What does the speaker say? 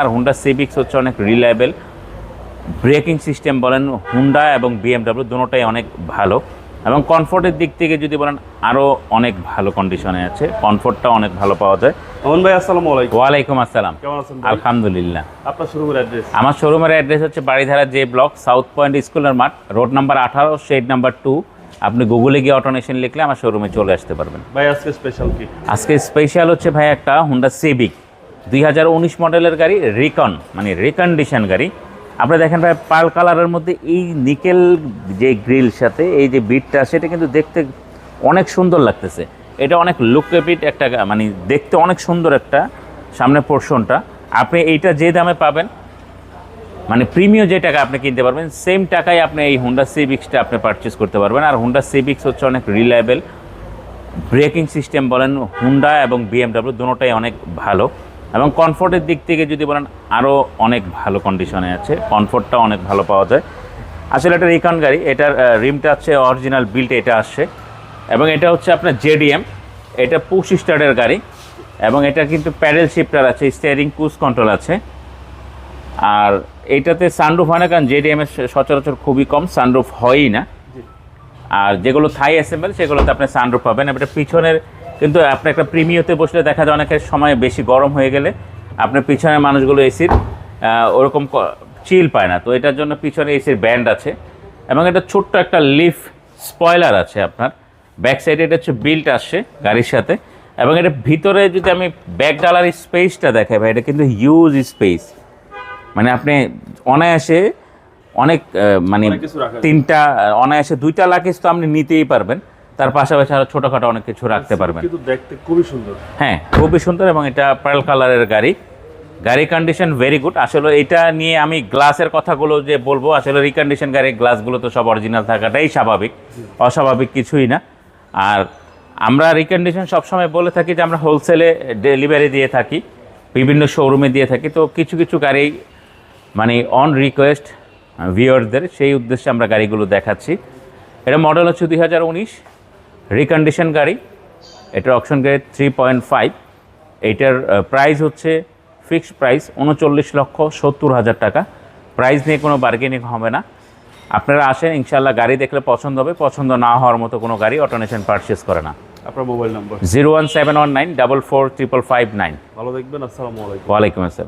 আর Honda civics হচ্ছে অনেক reliable. Braking system বলেন হুন্ডা এবং বিএমডাব্লিউ দুটোটাই অনেক ভালো, এবং কমফোর্টের দিক থেকে যদি বলেন আরও অনেক ভালো কন্ডিশনে আছে, কমফোর্টটা অনেক ভালো পাওয়া যায়। অমন ভাই আসসালামু আলাইকুম। ওয়ালাইকুম আসসালাম। কেমন আছেন ভাই? আলহামদুলিল্লাহ। আপনার শোরুমের অ্যাড্রেস? আমার শোরুমের অ্যাড্রেস হচ্ছে Baridhara J block, south point স্কুলের মাঠ, রোড নাম্বার 18, শেড নাম্বার 2। আপনি গুগলে গিয়ে অটোনেশন লিখলে আমার শোরুমে চলে আসতে পারবেন। ভাই আজকে স্পেশাল কি? আজকে স্পেশাল হচ্ছে ভাই একটা হুন্ডা সিভিক 2019 মডেলের গাড়ি, রিকন মানে রিকন্ডিশন গাড়ি। আপনি দেখেন ভাই পার্ল কালারের মধ্যে এই নিকেল যে গ্রিল সাথে এই যে বিটটা, সেটা কিন্তু দেখতে অনেক সুন্দর লাগতেছে। এটা অনেক লুকেবিট একটা, মানে দেখতে অনেক সুন্দর একটা সামনের পোর্শনটা। আপনি এইটা যে দামে পাবেন, মানে প্রিমিয়াম যে টাকা আপনি কিনতে পারবেন, সেম টাকায় আপনি এই হুন্ডা সিভিক্সটা আপনি পারচেস করতে পারবেন। আর হুন্ডা সিভিক্স হচ্ছে অনেক রিলায়েবল। ব্রেকিং সিস্টেম বলেন হুন্ডা এবং বিএমডাব্লিউ দুটোটাই অনেক ভালো, এবং কমফোর্টের দিক থেকে যদি বলেন আরও অনেক ভালো কন্ডিশনে আছে, কমফোর্টটা অনেক ভালো পাওয়া যায়। আসলে এটা রিকন গাড়ি, এটার রিমটা হচ্ছে অরিজিনাল বিল্ট এটা আসছে, এবং এটা হচ্ছে আপনার জেডিএম, এটা পুশ স্টার্টের গাড়ি, এবং এটা কিন্তু প্যাডেল শিফটার আছে, স্টিয়ারিং ক্রুজ কন্ট্রোল আছে। আর এইটাতে সানরুফ হয় না, কারণ জেডিএমের সচরাচর খুবই কম সানরুফ হয়ই না। আর যেগুলো থাই অ্যাসেম্বল সেগুলোতে আপনি সানরুফ পাবেন। এটা পিছনের কিন্তু আপনি একটা প্রিমিয়তে বসলে দেখা যায় অনেকের সময় বেশি গরম হয়ে গেলে আপনার পিছনের মানুষগুলো এসির ওরকম চিল পায় না, তো এটার জন্য পিছনে এসির ব্যান্ড আছে, এবং এটা ছোট্ট একটা লিফ স্পয়লার আছে আপনার ব্যাক সাইডে। এটা হচ্ছে বিল্ট আসছে গাড়ির সাথে, এবং এটা ভিতরে যদি আমি ব্যাক ডালার স্পেসটা দেখাই ভাই, এটা কিন্তু হিউজ স্পেস। মানে আপনি অনায়াসে অনেক মানে তিনটা অনায়াসে 2টা লাকেজ তো আপনি নিতেই পারবেন, তার পাশাপাশি আরও ছোটোখাটো অনেক কিছু রাখতে পারবেন। কিন্তু দেখতে খুবই সুন্দর। হ্যাঁ, খুবই সুন্দর, এবং এটা পার্ল কালারের গাড়ি। গাড়ি কন্ডিশন ভেরি গুড। আসলে এটা নিয়ে আমি গ্লাসের কথাগুলো যে বলবো, আসলে রিকন্ডিশন গাড়ির গ্লাসগুলো তো সব অরিজিনাল থাকাটাই স্বাভাবিক, অস্বাভাবিক কিছুই না। আর আমরা রিকন্ডিশন সবসময় বলে থাকি যে আমরা হোলসেলে ডেলিভারি দিয়ে থাকি, বিভিন্ন শোরুমে দিয়ে থাকি। তো কিছু কিছু গাড়ি মানে অন রিকোয়েস্ট ভিউয়ারদের, সেই উদ্দেশ্যে আমরা গাড়িগুলো দেখাচ্ছি। এটা মডেল হচ্ছে 2019 রিকন্ডিশন গাড়ি, এটার অপশন গ্রেড 3.5। এইটার প্রাইস হচ্ছে ফিক্সড প্রাইস 39,70,000 টাকা। প্রাইস নিয়ে কোনো বার্গেনিং হবে না। আপনারা আসেন, ইনশাল্লাহ গাড়ি দেখলে পছন্দ হবে, পছন্দ না হওয়ার মতো কোনো গাড়ি অটোনেশন পারচেস করে না। আপনার মোবাইল নাম্বার? 01719 445559। ভালো দেখবেন। আসসালামু আলাইকুম। ওয়ালাইকুম আসসালাম।